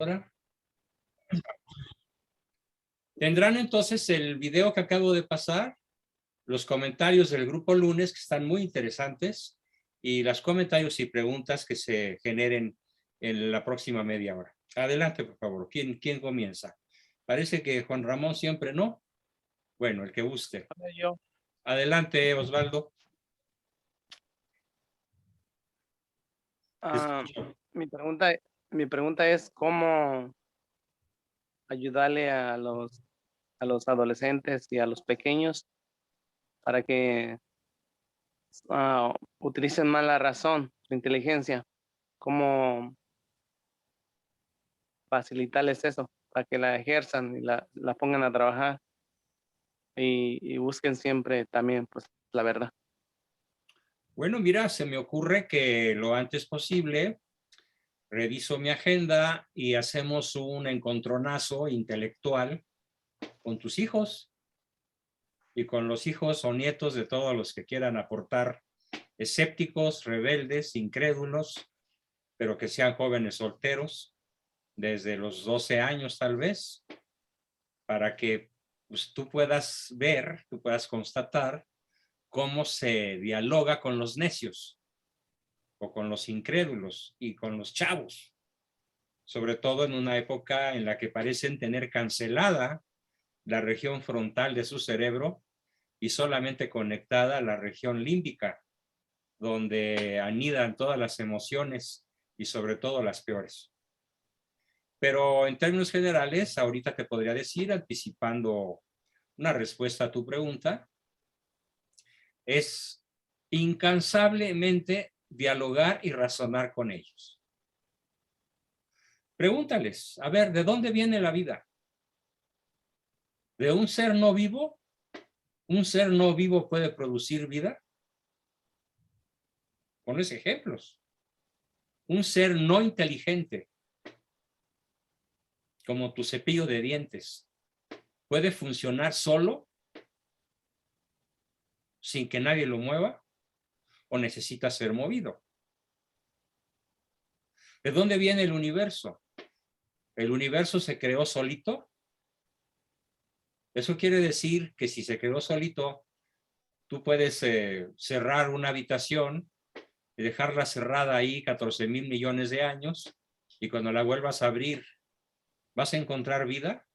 Ahora. Tendrán entonces el video que acabo de pasar, los comentarios del grupo lunes que están muy interesantes y los comentarios y preguntas que se generen en la próxima media hora. Adelante, por favor. ¿Quién comienza? Parece que Juan Ramón siempre no. Bueno, el que guste. Yo. Adelante, Osvaldo. Mi pregunta es cómo ayudarle a los adolescentes y a los pequeños para que utilicen más la razón, la inteligencia, cómo facilitarles eso, para que la ejerzan y la pongan a trabajar y busquen siempre también pues la verdad. Bueno, mira, se me ocurre que lo antes posible reviso mi agenda y hacemos un encontronazo intelectual con tus hijos y con los hijos o nietos de todos los que quieran aportar, escépticos, rebeldes, incrédulos, pero que sean jóvenes solteros, desde los 12 años tal vez, para que pues, tú puedas ver, tú puedas constatar cómo se dialoga con los necios o con los incrédulos y con los chavos, sobre todo en una época en la que parecen tener cancelada la región frontal de su cerebro y solamente conectada a la región límbica, donde anidan todas las emociones y sobre todo las peores. Pero en términos generales, ahorita te podría decir, anticipando una respuesta a tu pregunta, es incansablemente dialogar y razonar con ellos. Pregúntales, a ver, ¿de dónde viene la vida? ¿De un ser no vivo? ¿Un ser no vivo puede producir vida? Pones ejemplos. Un ser no inteligente, como tu cepillo de dientes, ¿puede funcionar solo sin que nadie lo mueva o necesita ser movido? ¿De dónde viene el universo? ¿El universo se creó solito? Eso quiere decir que si se creó solito, tú puedes cerrar una habitación y dejarla cerrada ahí 14,000 millones de años y cuando la vuelvas a abrir, ¿vas a encontrar vida?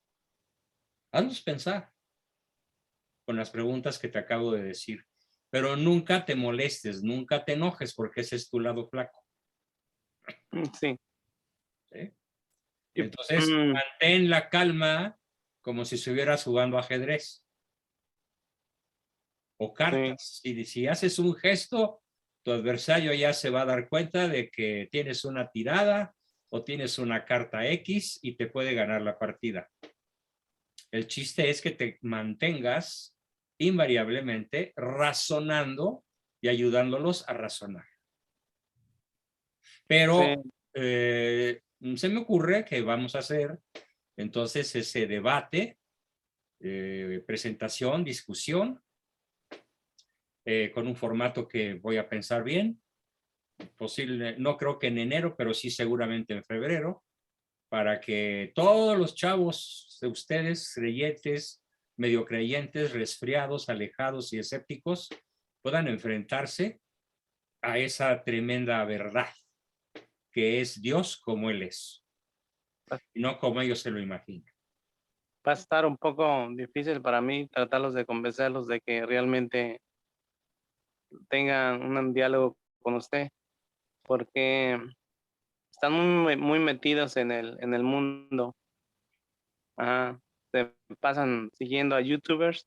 Haznos pensar con las preguntas que te acabo de decir. Pero nunca te molestes, nunca te enojes porque ese es tu lado flaco. Sí. ¿Sí? Entonces, mantén la calma como si estuvieras jugando ajedrez o cartas. Sí. Y si haces un gesto, tu adversario ya se va a dar cuenta de que tienes una tirada o tienes una carta X y te puede ganar la partida. El chiste es que te mantengas invariablemente razonando y ayudándolos a razonar. Pero se me ocurre que vamos a hacer entonces ese debate, presentación, discusión, con un formato que voy a pensar bien, posible, no creo que en enero, pero sí seguramente en febrero, para que todos los chavos de ustedes, creyentes, medio creyentes, resfriados, alejados y escépticos, puedan enfrentarse a esa tremenda verdad que es Dios como Él es, y no como ellos se lo imaginan. Va a estar un poco difícil para mí tratarlos de convencerlos de que realmente tengan un diálogo con usted, porque están muy metidos en el mundo. Se pasan siguiendo a youtubers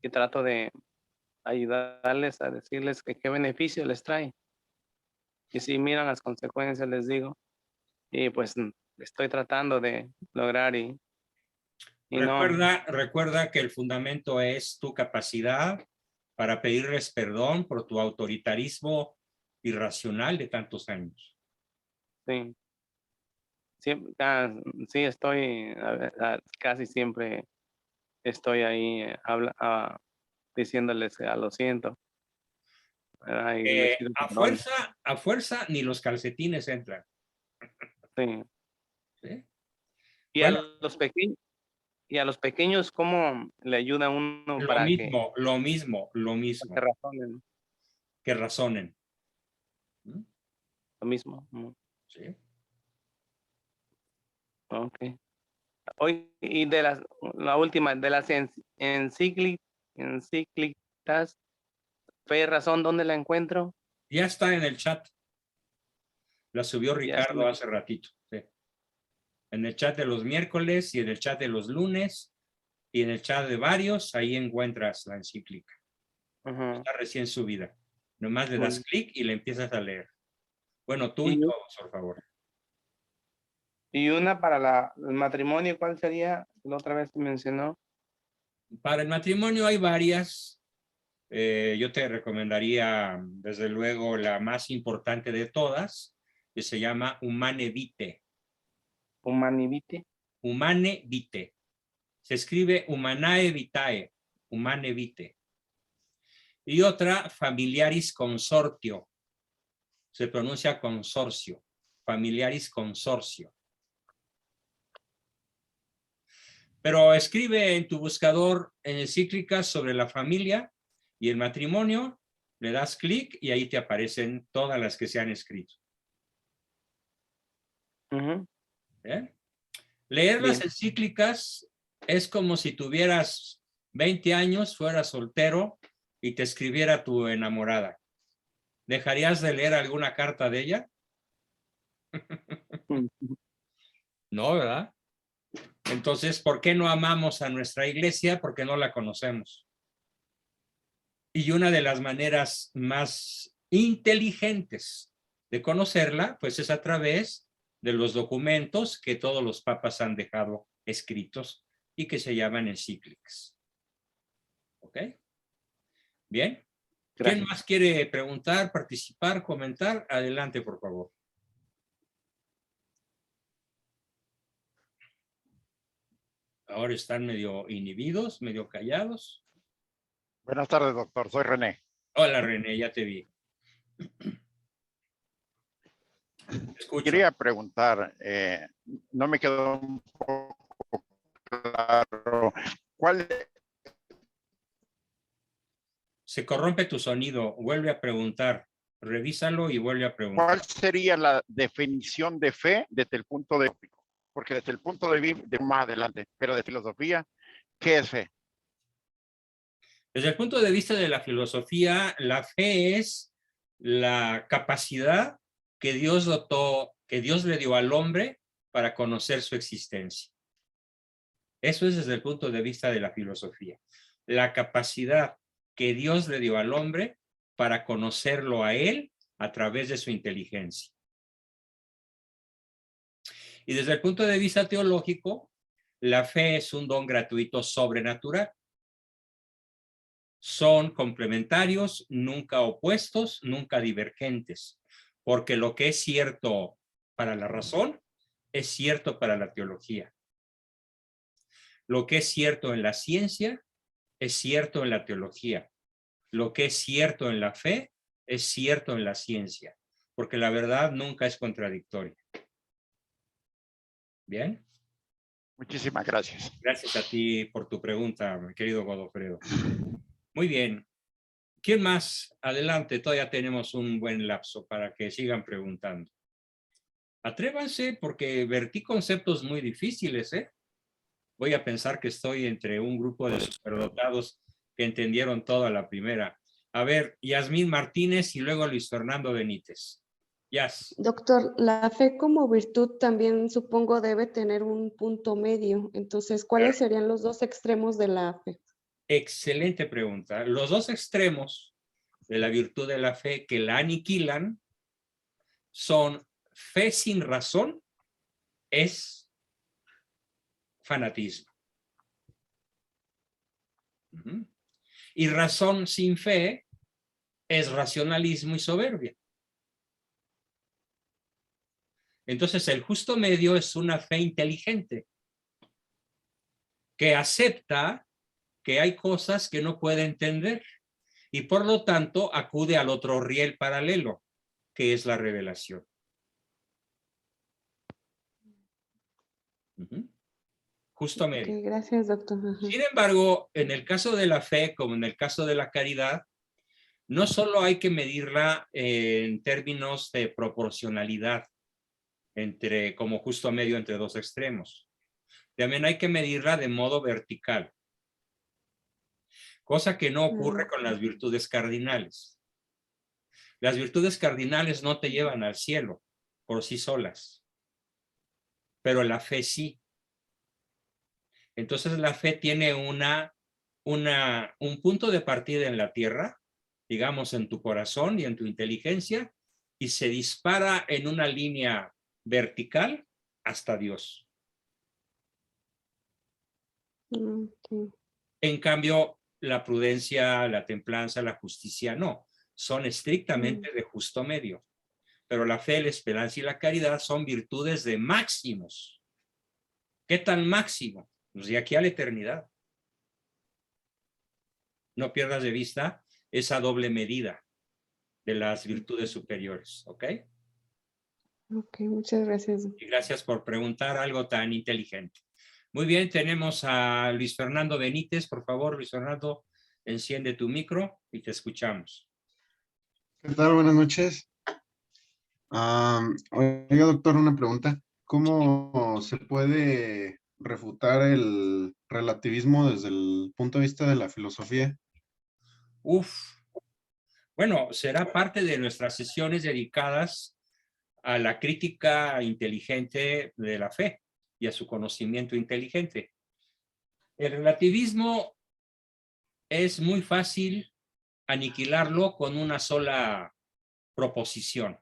y trato de ayudarles a decirles que qué beneficio les trae. Y si miran las consecuencias, les digo, y pues estoy tratando de lograr y no. Recuerda que el fundamento es tu capacidad para pedirles perdón por tu autoritarismo irracional de tantos años. Sí. Sí, estoy, casi siempre estoy ahí diciéndoles lo siento. A fuerza ni los calcetines entran. Sí. ¿Sí? Y Bueno, a los pequeños, ¿cómo le ayuda a uno para que lo mismo, razonen? que razonen. ¿Mm? Lo mismo. Sí. Ok. Hoy, y la última, de las encíclicas, Fe y Razón, ¿dónde la encuentro? Ya está en el chat. La subió Ya está. Ricardo hace ratito. Sí. En el chat de los miércoles y en el chat de los lunes y en el chat de varios, ahí encuentras la encíclica. Ajá. Está recién subida. Nomás le Muy das bien. clic y le empiezas a leer. Bueno, tú y Y, todos, por favor. y una para el matrimonio, ¿cuál sería? La otra vez mencionó. Para el matrimonio hay varias. Yo te recomendaría, desde luego, la más importante de todas, que se llama Humane Vitae. Humanivite. Humane Vitae. Se escribe Humanae Vitae. Humane Vitae. Y otra, Familiaris Consortio. Se pronuncia consorcio. Familiaris Consorcio. Pero escribe en tu buscador en encíclicas sobre la familia y el matrimonio, le das clic y ahí te aparecen todas las que se han escrito. ¿Eh? Leer las encíclicas es como si tuvieras 20 años, fueras soltero y te escribiera tu enamorada. ¿Dejarías de leer alguna carta de ella? No, ¿verdad? Entonces, ¿por qué no amamos a nuestra iglesia? Porque no la conocemos. Y una de las maneras más inteligentes de conocerla, pues es a través de los documentos que todos los papas han dejado escritos y que se llaman encíclicas. ¿Ok? Bien. ¿Quién más quiere preguntar, participar, comentar? Adelante, por favor. Ahora están medio inhibidos, medio callados. Buenas tardes, doctor. Soy René. Hola, René, ya te vi. Escucho. Quería preguntar, no me quedó un poco claro, ¿cuál? Se corrompe tu sonido, vuelve a preguntar, revísalo y vuelve a preguntar. ¿Cuál sería la definición de fe desde el punto de vista? Porque desde el punto de vista, más adelante, pero de filosofía, ¿qué es fe? Desde el punto de vista de la filosofía, la fe es la capacidad que Dios dotó, que Dios le dio al hombre para conocer su existencia. Eso es desde el punto de vista de la filosofía. La capacidad que Dios le dio al hombre para conocerlo a él a través de su inteligencia. Y desde el punto de vista teológico, la fe es un don gratuito sobrenatural. Son complementarios, nunca opuestos, nunca divergentes, porque lo que es cierto para la razón es cierto para la teología. Lo que es cierto en la ciencia es cierto en la teología. Lo que es cierto en la fe es cierto en la ciencia, porque la verdad nunca es contradictoria. ¿Bien? Muchísimas gracias. Gracias a ti por tu pregunta, mi querido Godofredo. Muy bien. ¿Quién más? Adelante, todavía tenemos un buen lapso para que sigan preguntando. Atrévanse porque vertí conceptos muy difíciles, ¿eh? Voy a pensar que estoy entre un grupo de superdotados que entendieron toda la primera. A ver, Yasmín Martínez y luego Luis Fernando Benítez. Yas. Doctor, la fe como virtud también supongo debe tener un punto medio. Entonces, ¿cuáles serían los dos extremos de la fe? Excelente pregunta. Los dos extremos de la virtud de la fe que la aniquilan son fe sin razón, es fanatismo. Y razón sin fe es racionalismo y soberbia. Entonces el justo medio es una fe inteligente que acepta que hay cosas que no puede entender y por lo tanto acude al otro riel paralelo, que es la revelación. justo medio. Ok, gracias, doctor. Ajá. Sin embargo, en el caso de la fe, como en el caso de la caridad, no solo hay que medirla en términos de proporcionalidad, como justo medio entre dos extremos. También hay que medirla de modo vertical, cosa que no ocurre con las virtudes cardinales. Las virtudes cardinales no te llevan al cielo por sí solas, pero la fe sí. Entonces la fe tiene un punto de partida en la tierra, digamos en tu corazón y en tu inteligencia, y se dispara en una línea vertical hasta Dios. Ok. En cambio, la prudencia, la templanza, la justicia, no. Son estrictamente de justo medio. Pero la fe, la esperanza y la caridad son virtudes de máximos. ¿Qué tan máximo? Pues de aquí a la eternidad. No pierdas de vista esa doble medida de las virtudes superiores, ¿ok? Ok, muchas gracias. Y gracias por preguntar algo tan inteligente. Muy bien, tenemos a Luis Fernando Benítez. Por favor, Luis Fernando, enciende tu micro y te escuchamos. ¿Qué tal? Buenas noches. Oiga, doctor, una pregunta. ¿Cómo se puede refutar el relativismo desde el punto de vista de la filosofía? Bueno, será parte de nuestras sesiones dedicadas a la crítica inteligente de la fe y a su conocimiento inteligente. El relativismo es muy fácil aniquilarlo con una sola proposición.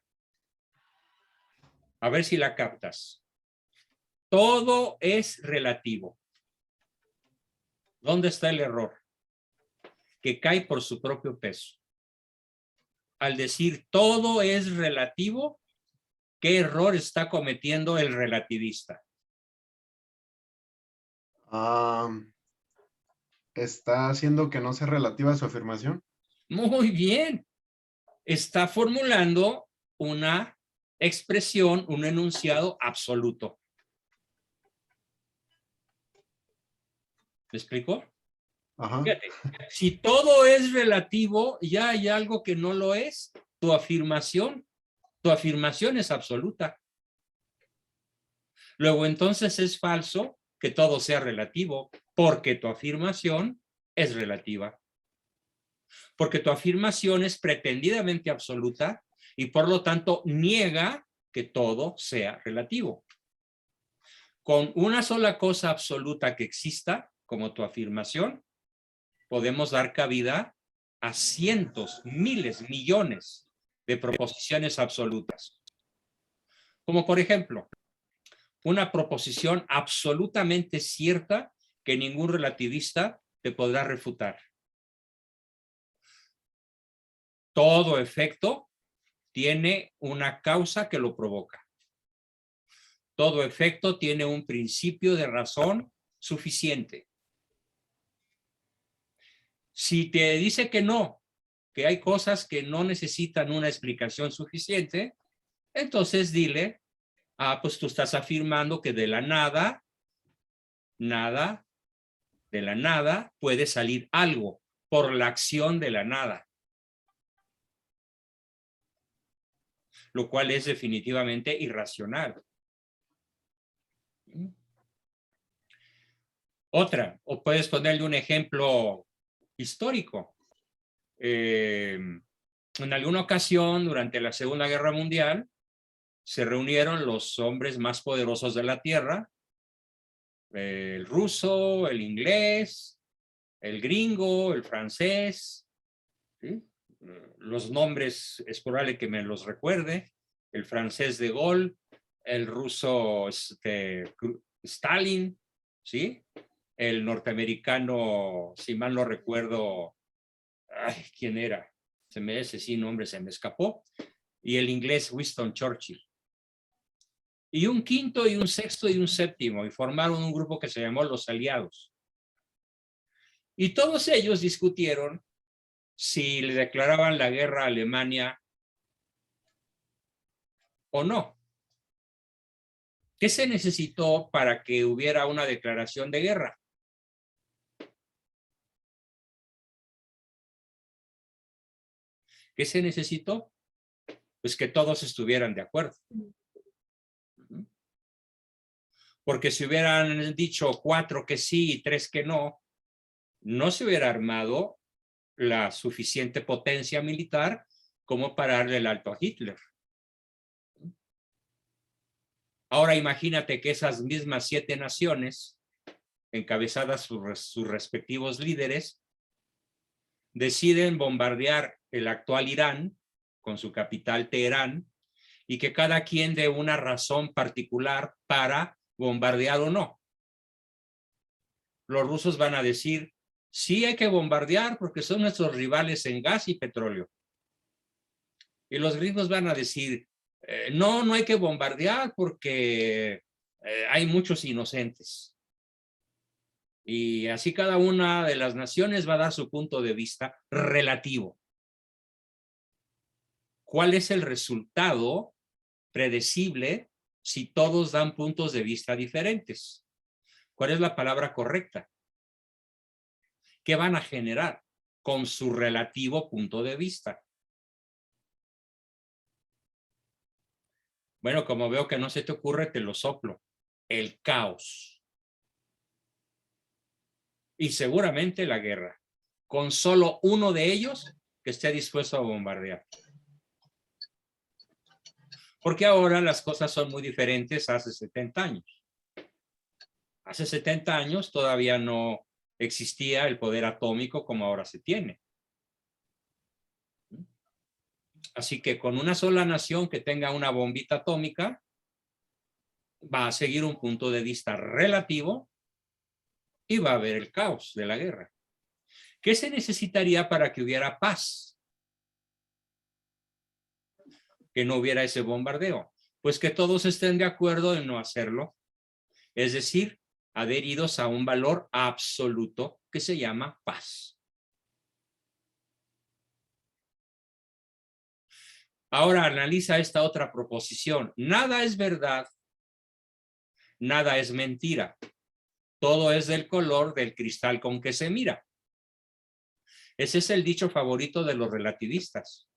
A ver si la captas. Todo es relativo. ¿Dónde está el error? Que cae por su propio peso. Al decir todo es relativo, ¿qué error está cometiendo el relativista? ¿Está haciendo que no sea relativa su afirmación? Muy bien. Está formulando una expresión, un enunciado absoluto. ¿Me explico? Ajá. Fíjate, si todo es relativo, ya hay algo que no lo es. Tu afirmación es absoluta. Luego entonces es falso que todo sea relativo, porque tu afirmación es relativa. Porque tu afirmación es pretendidamente absoluta y por lo tanto niega que todo sea relativo. Con una sola cosa absoluta que exista, como tu afirmación, podemos dar cabida a cientos, miles, millones de proposiciones absolutas. Como por ejemplo, una proposición absolutamente cierta que ningún relativista te podrá refutar. Todo efecto tiene una causa que lo provoca. Todo efecto tiene un principio de razón suficiente. Si te dice que no, que hay cosas que no necesitan una explicación suficiente, entonces dile, pues tú estás afirmando que de la nada puede salir algo por la acción de la nada. Lo cual es definitivamente irracional. Otra, o puedes ponerle un ejemplo histórico. En alguna ocasión, durante la Segunda Guerra Mundial, se reunieron los hombres más poderosos de la Tierra, el ruso, el inglés, el gringo, el francés, ¿sí? Los nombres es probable que me los recuerde, el francés de Gaulle, el ruso Stalin, ¿sí? El norteamericano, si mal no recuerdo, ¿quién era? Nombre se me escapó. Y el inglés Winston Churchill. Y un quinto y un sexto y un séptimo, y formaron un grupo que se llamó los Aliados. Y todos ellos discutieron si le declaraban la guerra a Alemania o no. ¿Qué se necesitó para que hubiera una declaración de guerra? ¿Qué se necesitó? Pues que todos estuvieran de acuerdo. Porque si hubieran dicho 4 que sí y 3 que no, no se hubiera armado la suficiente potencia militar como para darle el alto a Hitler. Ahora imagínate que esas mismas 7 naciones, encabezadas por sus respectivos líderes, deciden bombardear el actual Irán con su capital Teherán y que cada quien dé una razón particular para bombardear o no. Los rusos van a decir, sí hay que bombardear porque son nuestros rivales en gas y petróleo. Y los gringos van a decir, no, no hay que bombardear porque hay muchos inocentes. Y así cada una de las naciones va a dar su punto de vista relativo. ¿Cuál es el resultado predecible si todos dan puntos de vista diferentes? ¿Cuál es la palabra correcta? ¿Qué van a generar con su relativo punto de vista? Bueno, como veo que no se te ocurre, te lo soplo. El caos. Y seguramente la guerra. Con solo uno de ellos que esté dispuesto a bombardear. Porque ahora las cosas son muy diferentes hace 70 años. Hace 70 años todavía no existía el poder atómico como ahora se tiene. Así que con una sola nación que tenga una bombita atómica, va a seguir un punto de vista relativo y va a haber el caos de la guerra. ¿Qué se necesitaría para que hubiera paz? Que no hubiera ese bombardeo. Pues que todos estén de acuerdo en no hacerlo. Es decir, adheridos a un valor absoluto que se llama paz. Ahora analiza esta otra proposición. Nada es verdad, nada es mentira. Todo es del color del cristal con que se mira. Ese es el dicho favorito de los relativistas.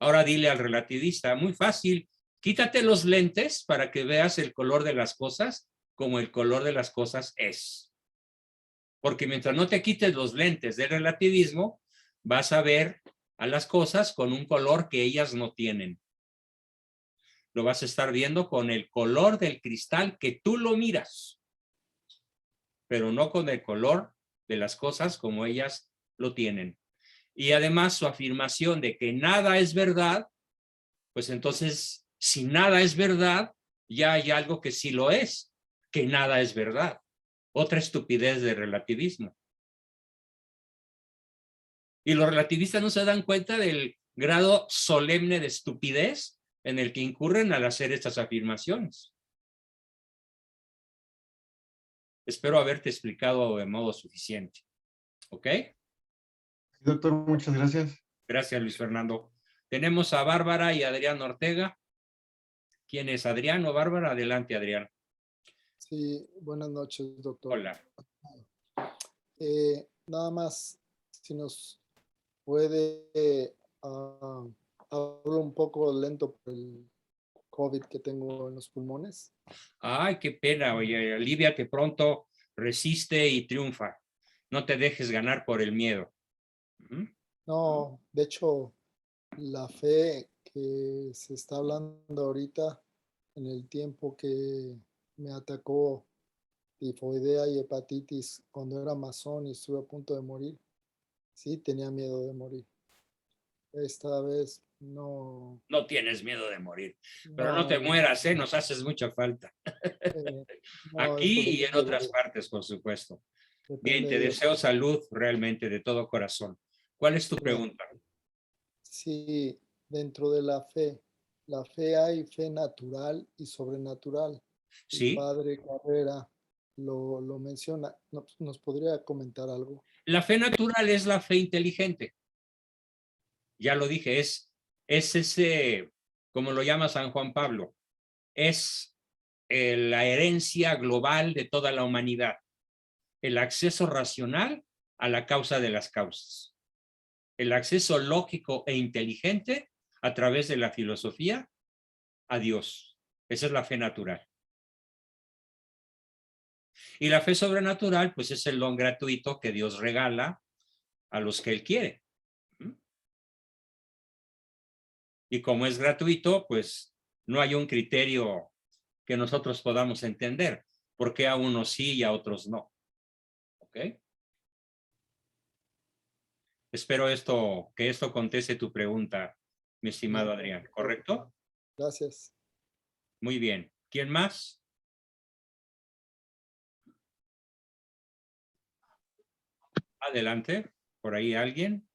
Ahora dile al relativista, muy fácil, quítate los lentes para que veas el color de las cosas como el color de las cosas es. Porque mientras no te quites los lentes del relativismo, vas a ver a las cosas con un color que ellas no tienen. Lo vas a estar viendo con el color del cristal que tú lo miras, pero no con el color de las cosas como ellas lo tienen. Y además su afirmación de que nada es verdad, pues entonces, si nada es verdad, ya hay algo que sí lo es, que nada es verdad. Otra estupidez de relativismo. Y los relativistas no se dan cuenta del grado solemne de estupidez en el que incurren al hacer estas afirmaciones. Espero haberte explicado de modo suficiente. ¿Ok? Doctor, muchas gracias. Gracias, Luis Fernando. Tenemos a Bárbara y Adrián Ortega. ¿Quién es Adrián o Bárbara? Adelante, Adrián. Sí, buenas noches, doctor. Hola. Nada más, si nos puede hablar un poco lento por el COVID que tengo en los pulmones. Ay, qué pena. Oye, aliviate pronto, resiste y triunfa. No te dejes ganar por el miedo. No, de hecho, la fe que se está hablando ahorita en el tiempo que me atacó tifoidea y hepatitis cuando era masón y estuve a punto de morir, sí tenía miedo de morir. Esta vez no. No tienes miedo de morir, pero no te mueras, ¿eh? Nos haces mucha falta. No, Aquí y en otras partes, por supuesto. Bien, te deseo salud realmente de todo corazón. ¿Cuál es tu pregunta? Sí, dentro de la fe hay fe natural y sobrenatural. Sí. El padre Carrera lo menciona. ¿Nos podría comentar algo? La fe natural es la fe inteligente. Ya lo dije, es ese, como lo llama San Juan Pablo, es la herencia global de toda la humanidad. El acceso racional a la causa de las causas. El acceso lógico e inteligente a través de la filosofía a Dios. Esa es la fe natural. Y la fe sobrenatural, pues es el don gratuito que Dios regala a los que Él quiere. Y como es gratuito, pues no hay un criterio que nosotros podamos entender. ¿Por qué a unos sí y a otros no? ¿Ok? Espero que esto conteste tu pregunta, mi estimado Adrián. ¿Correcto? Gracias. Muy bien. ¿Quién más? Adelante. ¿Por ahí alguien?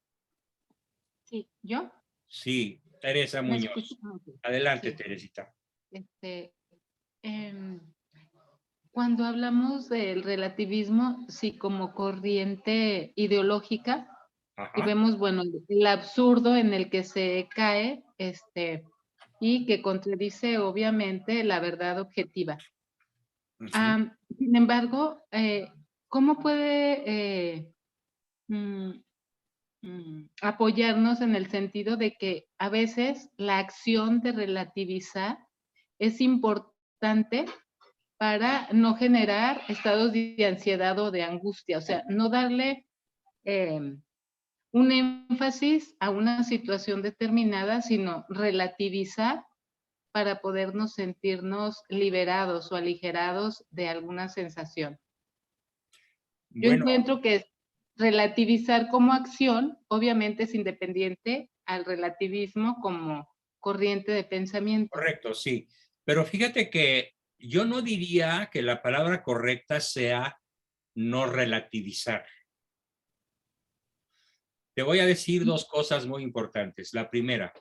Sí, ¿yo? Sí, Teresa ¿Me Muñoz. escuchan? Ok. Adelante, Sí. Teresita. Em, Cuando hablamos del relativismo, sí, como corriente ideológica, y Ajá. vemos, bueno, el absurdo en el que se cae, y que contradice obviamente la verdad objetiva. Ujú. Sin embargo, ¿cómo puede apoyarnos en el sentido de que a veces la acción de relativizar es importante para no generar estados de ansiedad o de angustia? O sea, no darle un énfasis a una situación determinada, sino relativizar para podernos sentirnos liberados o aligerados de alguna sensación. Yo Bueno, encuentro que relativizar como acción, obviamente es independiente al relativismo como corriente de pensamiento. correcto, sí. Pero fíjate que yo no diría que la palabra correcta sea no relativizar. Te voy a decir dos cosas muy importantes. La primera,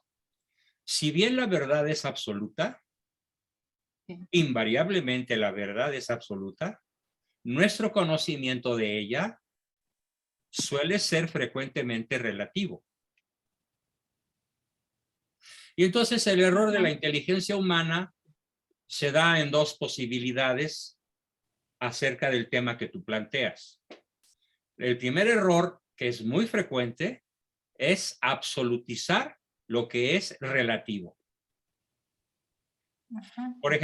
si bien la verdad es absoluta, Sí. invariablemente la verdad es absoluta, nuestro conocimiento de ella suele ser frecuentemente relativo. Y entonces el error de la inteligencia humana se da en dos posibilidades acerca del tema que tú planteas. El primer error, que es muy frecuente, es absolutizar lo que es relativo. Ajá, Por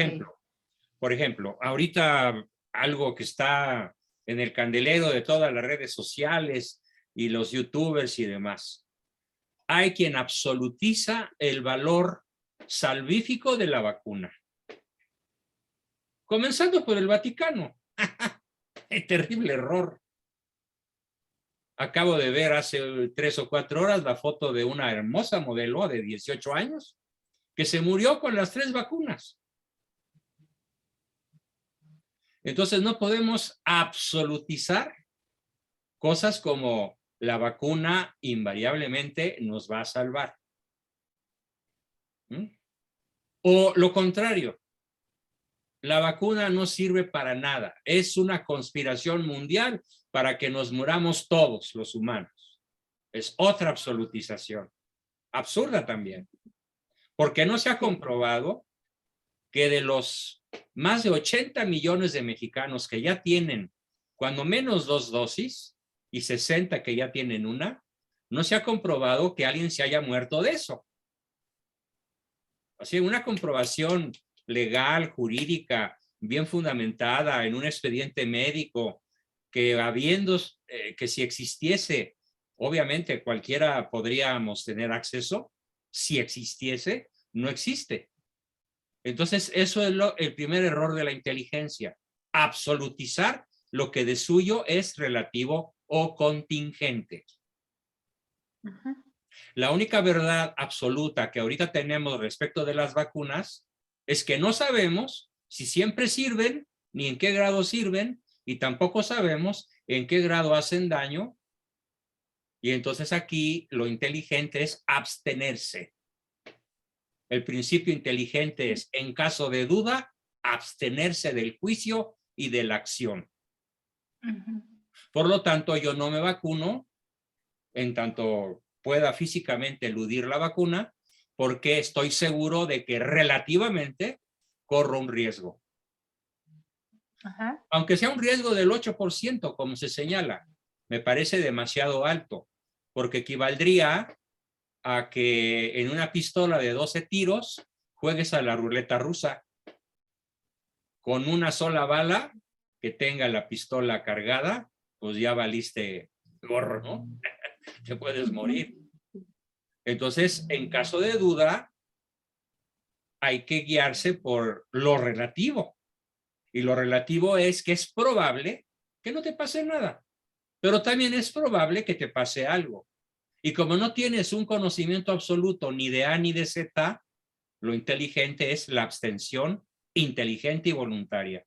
ejemplo, ahorita algo que está en el candelero de todas las redes sociales y los youtubers y demás. Hay quien absolutiza el valor salvífico de la vacuna. Comenzando por el Vaticano. Terrible error. Acabo de ver hace 3 o 4 horas la foto de una hermosa modelo de 18 años que se murió con las 3 vacunas. Entonces no podemos absolutizar cosas como la vacuna invariablemente nos va a salvar. ¿Mm? O lo contrario, la vacuna no sirve para nada. Es una conspiración mundial para que nos muramos todos los humanos. Es otra absolutización. Absurda también. Porque no se ha comprobado que de los más de 80 millones de mexicanos que ya tienen cuando menos 2 dosis y 60 que ya tienen una, no se ha comprobado que alguien se haya muerto de eso. Así, una comprobación legal, jurídica, bien fundamentada en un expediente médico, que que si existiese, obviamente cualquiera podríamos tener acceso, si existiese, no existe. Entonces, eso es el primer error de la inteligencia, absolutizar lo que de suyo es relativo o contingente. ajá. La única verdad absoluta que ahorita tenemos respecto de las vacunas es que no sabemos si siempre sirven, ni en qué grado sirven, y tampoco sabemos en qué grado hacen daño. Y entonces aquí lo inteligente es abstenerse. El principio inteligente es, en caso de duda, abstenerse del juicio y de la acción. Por lo tanto, yo no me vacuno en tanto pueda físicamente eludir la vacuna, porque estoy seguro de que relativamente corro un riesgo. Ajá. Aunque sea un riesgo del 8%, como se señala, me parece demasiado alto, porque equivaldría a que en una pistola de 12 tiros juegues a la ruleta rusa. Con una sola bala que tenga la pistola cargada, pues ya valiste gorro, ¿no? Te puedes morir. Entonces, en caso de duda, hay que guiarse por lo relativo. Y lo relativo es que es probable que no te pase nada, pero también es probable que te pase algo. Y como no tienes un conocimiento absoluto ni de A ni de Z, lo inteligente es la abstención inteligente y voluntaria.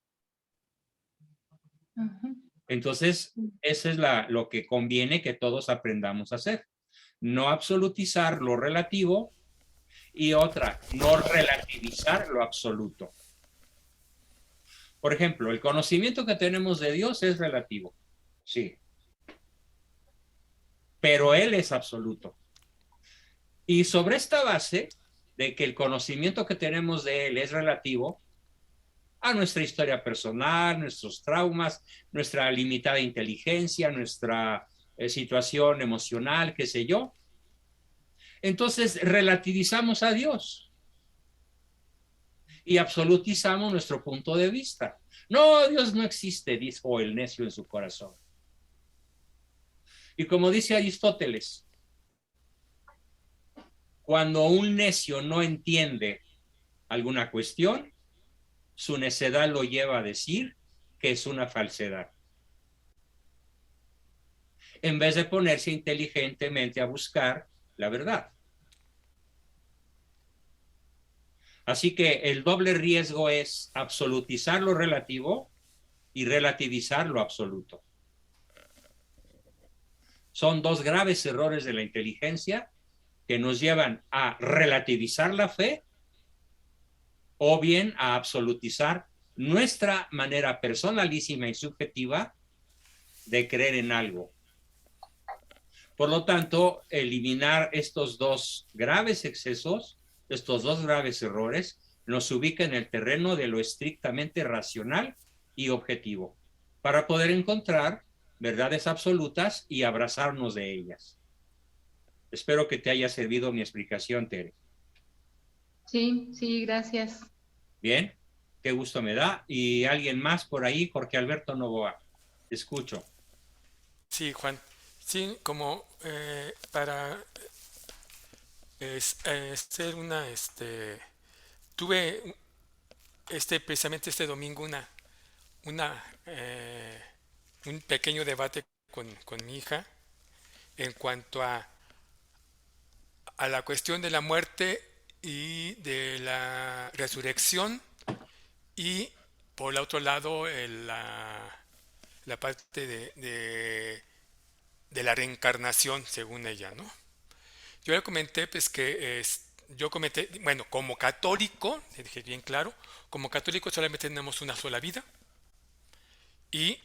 Ujú. Entonces, eso es lo que conviene que todos aprendamos a hacer. No absolutizar lo relativo y otra, no relativizar lo absoluto. Por ejemplo, el conocimiento que tenemos de Dios es relativo, sí, pero Él es absoluto. Y sobre esta base de que el conocimiento que tenemos de Él es relativo a nuestra historia personal, nuestros traumas, nuestra limitada inteligencia, nuestra situación emocional, qué sé yo, entonces relativizamos a Dios y absolutizamos nuestro punto de vista. No, Dios no existe, dijo el necio en su corazón. Y como dice Aristóteles, cuando un necio no entiende alguna cuestión, su necedad lo lleva a decir que es una falsedad, en vez de ponerse inteligentemente a buscar la verdad. Así que el doble riesgo es absolutizar lo relativo y relativizar lo absoluto. Son dos graves errores de la inteligencia que nos llevan a relativizar la fe o bien a absolutizar nuestra manera personalísima y subjetiva de creer en algo. Por lo tanto, eliminar estos dos graves excesos, estos dos graves errores, nos ubica en el terreno de lo estrictamente racional y objetivo, para poder encontrar verdades absolutas y abrazarnos de ellas. Espero que te haya servido mi explicación, Tere. Sí, sí, gracias. Bien, qué gusto me da. ¿Y alguien más por ahí? Jorge Alberto Novoa. Te escucho. Sí, Juan. Sí, como para hacer una, tuve precisamente este domingo una, un pequeño debate con mi hija en cuanto a la cuestión de la muerte y de la resurrección y por el otro lado la parte de la reencarnación según ella, ¿no? Yo le comenté pues que yo comenté, bueno, como católico, le dije bien claro, como católico solamente tenemos una sola vida y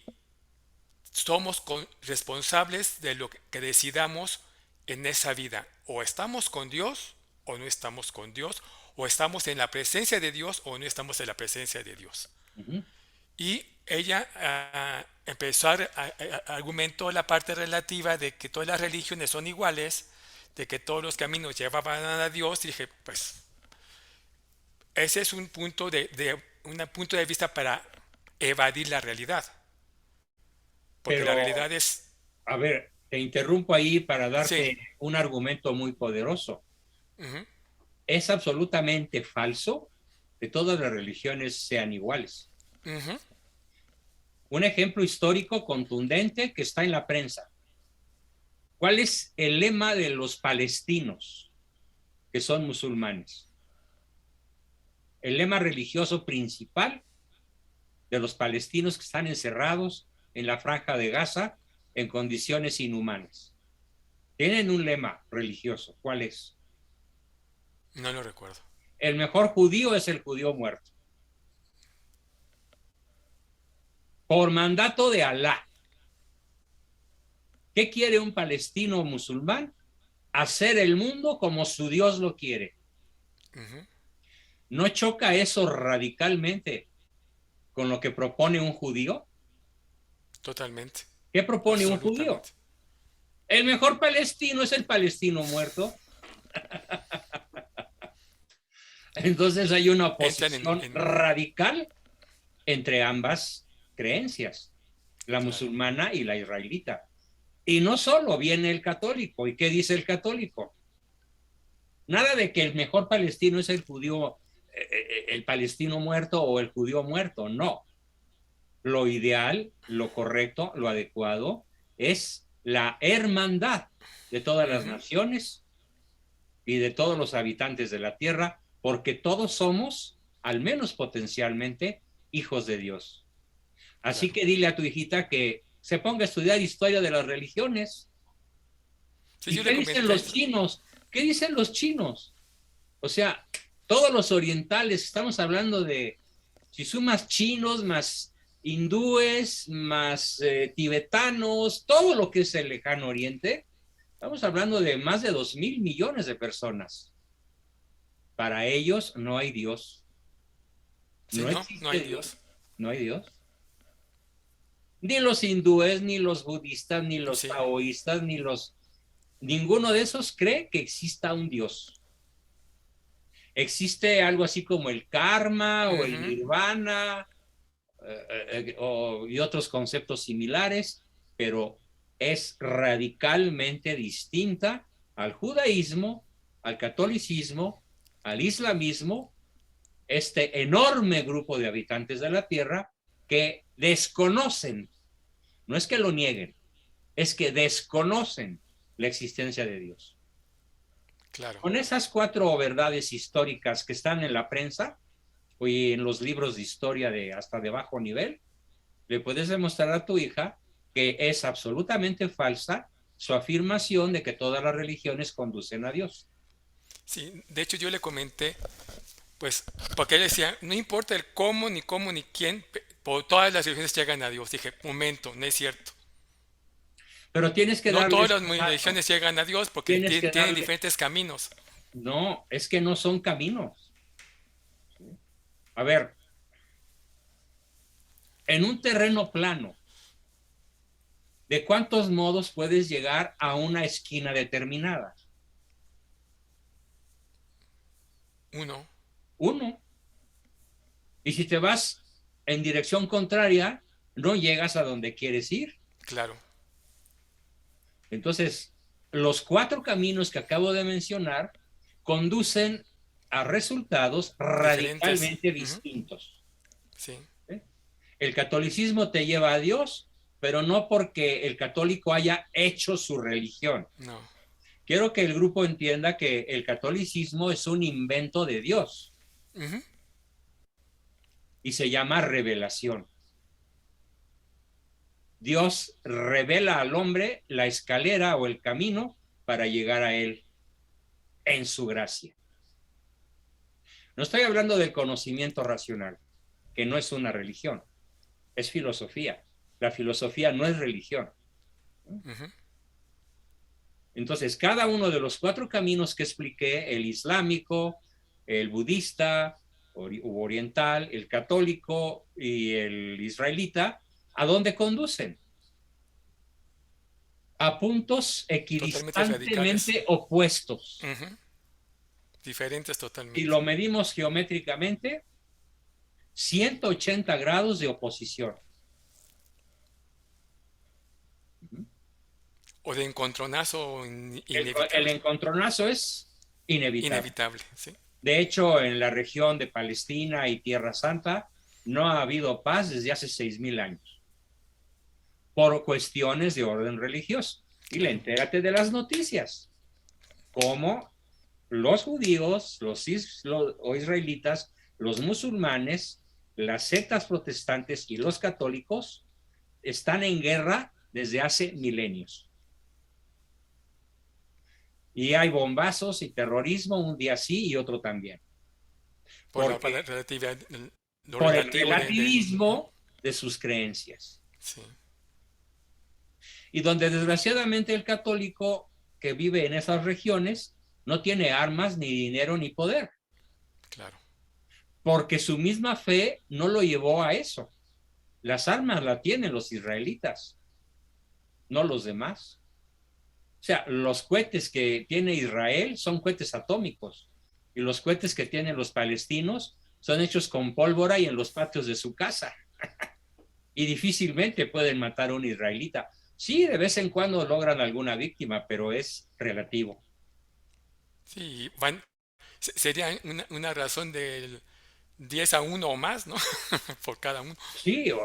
somos responsables de lo que decidamos en esa vida. O estamos con Dios o no estamos con Dios, o estamos en la presencia de Dios o no estamos en la presencia de Dios. Uh-huh. Y ella empezó argumentó la parte relativa de que todas las religiones son iguales, de que todos los caminos llevaban a Dios. Y dije, pues, ese es un punto un punto de vista para evadir la realidad. Porque Pero, la realidad es... a ver, te interrumpo ahí para darte Sí. un argumento muy poderoso. Uh-huh. Es absolutamente falso que todas las religiones sean iguales. Uh-huh. Un ejemplo histórico contundente que está en la prensa. ¿Cuál es el lema de los palestinos que son musulmanes? El lema religioso principal de los palestinos que están encerrados en la franja de Gaza en condiciones inhumanas. Tienen un lema religioso. ¿Cuál es? No lo recuerdo. El mejor judío es el judío muerto. Por mandato de Alá. ¿Qué quiere un palestino musulmán? Hacer el mundo como su Dios lo quiere. Uh-huh. ¿No choca eso radicalmente con lo que propone un judío? Totalmente. ¿Qué propone un judío? Absolutamente. El mejor palestino es el palestino muerto. Entonces hay una Entran oposición radical entre ambas creencias, la musulmana y la israelita. Y no solo viene el católico. ¿Y qué dice el católico? Nada de que el mejor palestino es el judío, el palestino muerto o el judío muerto. No. Lo ideal, lo correcto, lo adecuado es la hermandad de todas las naciones y de todos los habitantes de la tierra, porque todos somos, al menos potencialmente, hijos de Dios. Así que dile a tu hijita que se ponga a estudiar historia de las religiones. Sí, ¿Y yo qué le dicen comenté. los chinos? ¿Qué dicen los chinos? O sea, todos los orientales, estamos hablando de, si sumas chinos, más hindúes, más tibetanos, todo lo que es el lejano oriente, estamos hablando de más de 2.000 millones de personas. Para ellos no hay Dios. Sí, No no existe hay Dios. No hay Dios. Ni los hindúes, ni los budistas, ni los Sí. taoístas, ninguno de esos cree que exista un Dios. Existe algo así como el karma o el nirvana y otros conceptos similares, pero es radicalmente distinta al judaísmo, al catolicismo, al islamismo, este enorme grupo de habitantes de la tierra que desconocen, no es que lo nieguen, es que desconocen la existencia de Dios. Claro. Con esas 4 verdades históricas que están en la prensa y en los libros de historia de hasta de bajo nivel, le puedes demostrar a tu hija que es absolutamente falsa su afirmación de que todas las religiones conducen a Dios. Sí, de hecho yo le comenté, pues, porque él decía, no importa el cómo, ni quién, por todas las religiones llegan a Dios. Dije, momento, no es cierto. Pero tienes que No darles todas las religiones llegan a Dios porque Tienes que tienen darle- diferentes caminos. No, es que no son caminos. A ver, en un terreno plano, ¿de cuántos modos puedes llegar a una esquina determinada? Uno. Y si te vas en dirección contraria, no llegas a donde quieres ir. Claro. Entonces, los 4 caminos que acabo de mencionar conducen a resultados radicalmente distintos. Sí. El catolicismo te lleva a Dios, pero no porque el católico haya hecho su religión. No. Quiero que el grupo entienda que el catolicismo es un invento de Dios y se llama revelación. Dios revela al hombre la escalera o el camino para llegar a él en su gracia. No estoy hablando del conocimiento racional, que no es una religión, es filosofía. La filosofía no es religión. Entonces, cada uno de los 4 caminos que expliqué, el islámico, el budista, u oriental, el católico y el israelita, ¿a dónde conducen? A puntos equidistantemente opuestos. Diferentes totalmente. Si lo medimos geométricamente, 180 grados de oposición. O de encontronazo inevitable. El encontronazo es inevitable. Inevitable, sí. De hecho, en la región de Palestina y Tierra Santa no ha habido paz desde hace 6.000 años por cuestiones de orden religioso. Y entérate de las noticias, como los judíos, los israelitas, los musulmanes, las sectas protestantes y los católicos están en guerra desde hace milenios. Y hay bombazos y terrorismo un día sí y otro también. Por el relativo relativismo de sus creencias. Sí. Y donde desgraciadamente el católico que vive en esas regiones no tiene armas, ni dinero, ni poder. Claro. porque su misma fe no lo llevó a eso. Las armas la tienen los israelitas, no los demás. O sea, los cohetes que tiene Israel son cohetes atómicos y los cohetes que tienen los palestinos son hechos con pólvora y en los patios de su casa. Y difícilmente pueden matar a un israelita. Sí, de vez en cuando logran alguna víctima, pero es relativo. Sí, sería una razón del 10-1 o más, ¿no? Por cada uno. Sí, o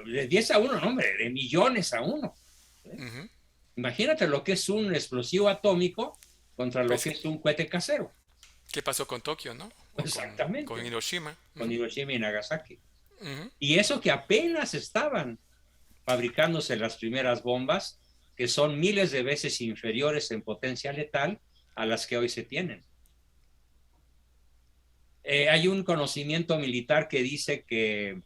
de 10 a 1, no, hombre, de millones a 1. Ujú. Imagínate lo que es un explosivo atómico contra lo Pues que es un cohete casero. ¿qué pasó con Tokio, no? O Exactamente. con Hiroshima. Con Hiroshima y Nagasaki. Ujú. Y eso que apenas estaban fabricándose las primeras bombas, que son miles de veces inferiores en potencia letal a las que hoy se tienen. Hay un conocimiento militar que dice que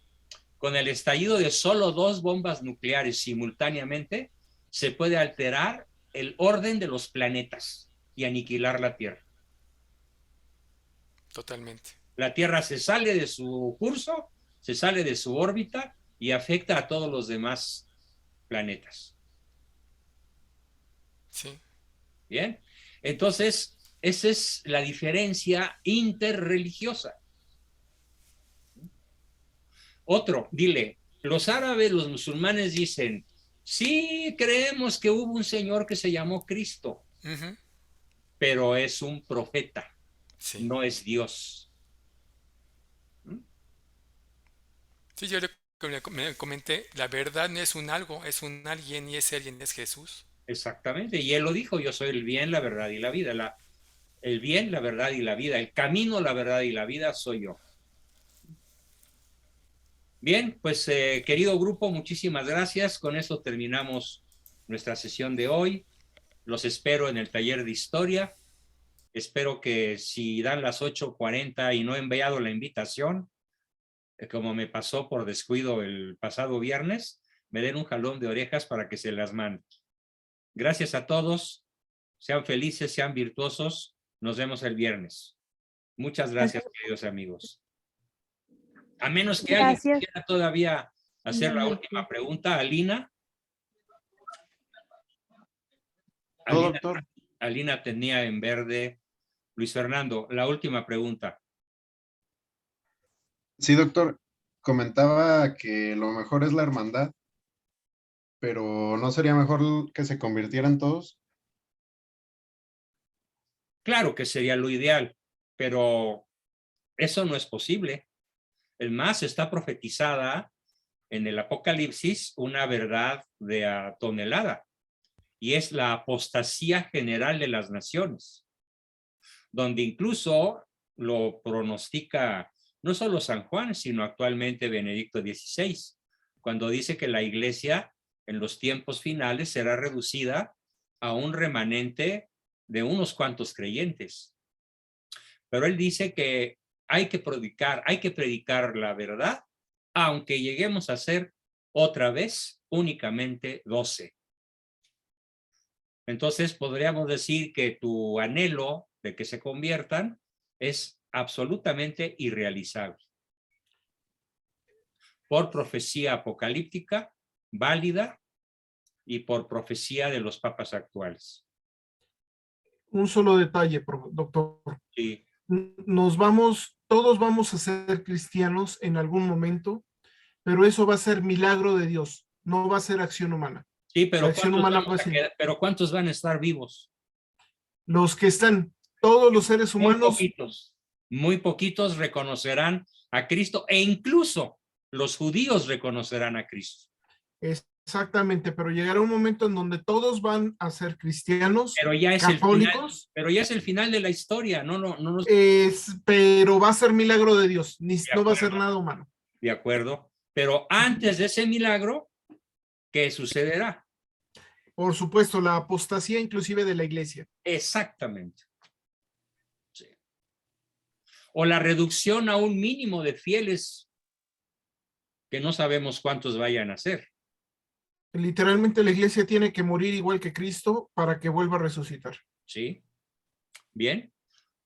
con el estallido de solo 2 bombas nucleares simultáneamente, se puede alterar el orden de los planetas y aniquilar la Tierra. Totalmente. La Tierra se sale de su curso, se sale de su órbita y afecta a todos los demás planetas. Sí. ¿Bien? Entonces, esa es la diferencia interreligiosa. Otro, dile, los árabes, los musulmanes dicen, sí creemos que hubo un señor que se llamó Cristo, Ujú. pero es un profeta, Sí. no es Dios. Sí, yo me comenté, la verdad no es un algo, es un alguien y ese alguien es Jesús. Exactamente, y él lo dijo, yo soy el bien, la verdad y la vida. El bien, la verdad y la vida, el camino, la verdad y la vida soy yo. Bien, pues querido grupo, muchísimas gracias. Con esto terminamos nuestra sesión de hoy. Los espero en el taller de historia. Espero que si dan las 8:40 y no he enviado la invitación, como me pasó por descuido el pasado viernes, me den un jalón de orejas para que se las mande. Gracias a todos. Sean felices, sean virtuosos. Nos vemos el viernes. Muchas gracias, queridos amigos. A menos que alguien Gracias. quiera todavía hacer la Igualmente. última pregunta, Alina. No, Alina, doctor. Alina tenía en verde. Luis Fernando, la última pregunta. Sí, doctor. Comentaba que lo mejor es la hermandad, pero ¿no sería mejor que se convirtieran todos? Claro que sería lo ideal, pero eso no es posible. El más está profetizada en el Apocalipsis una verdad de a tonelada, y es la apostasía general de las naciones, donde incluso lo pronostica no solo San Juan, sino actualmente Benedicto XVI, cuando dice que la iglesia en los tiempos finales será reducida a un remanente de unos cuantos creyentes. Pero él dice que hay que predicar la verdad, aunque lleguemos a ser otra vez únicamente 12. Entonces podríamos decir que tu anhelo de que se conviertan es absolutamente irrealizable. Por profecía apocalíptica, válida, y por profecía de los papas actuales. Un solo detalle, doctor. Sí. Todos vamos a ser cristianos en algún momento, pero eso va a ser milagro de Dios, no va a ser acción humana. Sí, pero ¿cuántos van a estar vivos? Los que están, todos los seres humanos. Muy poquitos reconocerán a Cristo, e incluso los judíos reconocerán a Cristo. Exactamente, pero llegará un momento en donde todos van a ser cristianos, pero ya es católicos. Pero ya es el final de la historia, pero va a ser milagro de Dios, no va a ser nada humano. De acuerdo, pero antes de ese milagro, ¿qué sucederá? Por supuesto, la apostasía inclusive de la iglesia. Exactamente. Sí. O la reducción a un mínimo de fieles que no sabemos cuántos vayan a ser. Literalmente la iglesia tiene que morir igual que Cristo para que vuelva a resucitar. Sí. Bien.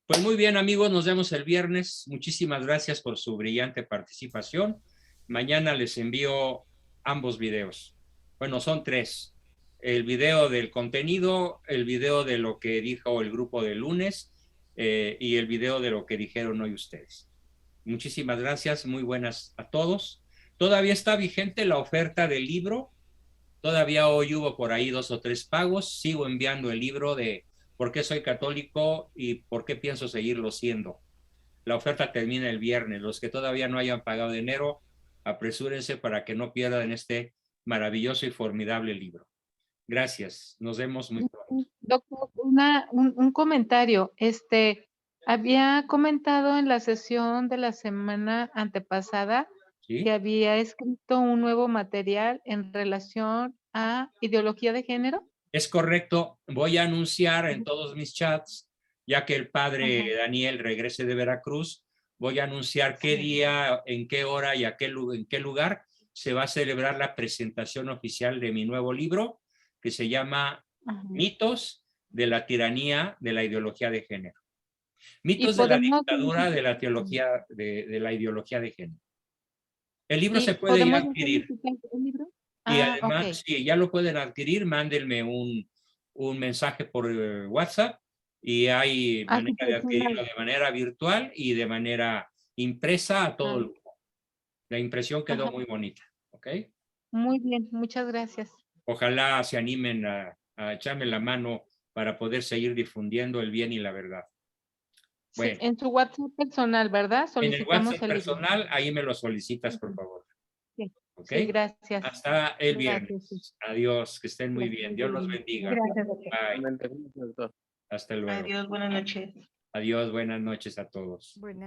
Pues muy bien, amigos, nos vemos el viernes. Muchísimas gracias por su brillante participación. Mañana les envío ambos videos. Bueno, son 3. El video del contenido, el video de lo que dijo el grupo de lunes y el video de lo que dijeron hoy ustedes. Muchísimas gracias, muy buenas a todos. Todavía está vigente la oferta del libro. Todavía hoy hubo por ahí 2 o 3 pagos. Sigo enviando el libro de ¿Por qué soy católico y por qué pienso seguirlo siendo? La oferta termina el viernes. Los que todavía no hayan pagado de enero, apresúrense para que no pierdan este maravilloso y formidable libro. Gracias. Nos vemos muy pronto. Doctor, un comentario. Había comentado en la sesión de la semana antepasada ¿Sí? que había escrito un nuevo material en relación a ideología de género. Es correcto. Voy a anunciar en todos mis chats, ya que el padre Ajá. Daniel regrese de Veracruz, voy a anunciar qué día, en qué hora y en qué lugar se va a celebrar la presentación oficial de mi nuevo libro, que se llama Ajá. Mitos de la tiranía de la ideología de género. Y Mitos de la podemos dictadura de la teología de la ideología de género. El libro se puede ya adquirir. ¿El libro? Y Ah, además, ok. si ya lo pueden adquirir, mándenme un mensaje por WhatsApp y hay Ah, manera de adquirirlo de manera virtual y de manera impresa a todo lugar. La impresión quedó Ajá. muy bonita, ¿ok? Muy bien, muchas gracias. Ojalá se animen a echarme la mano para poder seguir difundiendo el bien y la verdad. Sí, Bueno, en su WhatsApp personal, ¿verdad? en el Solicitamos WhatsApp el libro. personal, ahí me lo solicitas, por favor. Sí, ¿Ok? sí, gracias. Hasta el Gracias, viernes. sí. Adiós, que estén muy bien. Dios los bendiga. Gracias, doctor. Bye. Hasta luego. Adiós, buenas noches. Adiós, buenas noches a todos. Buenas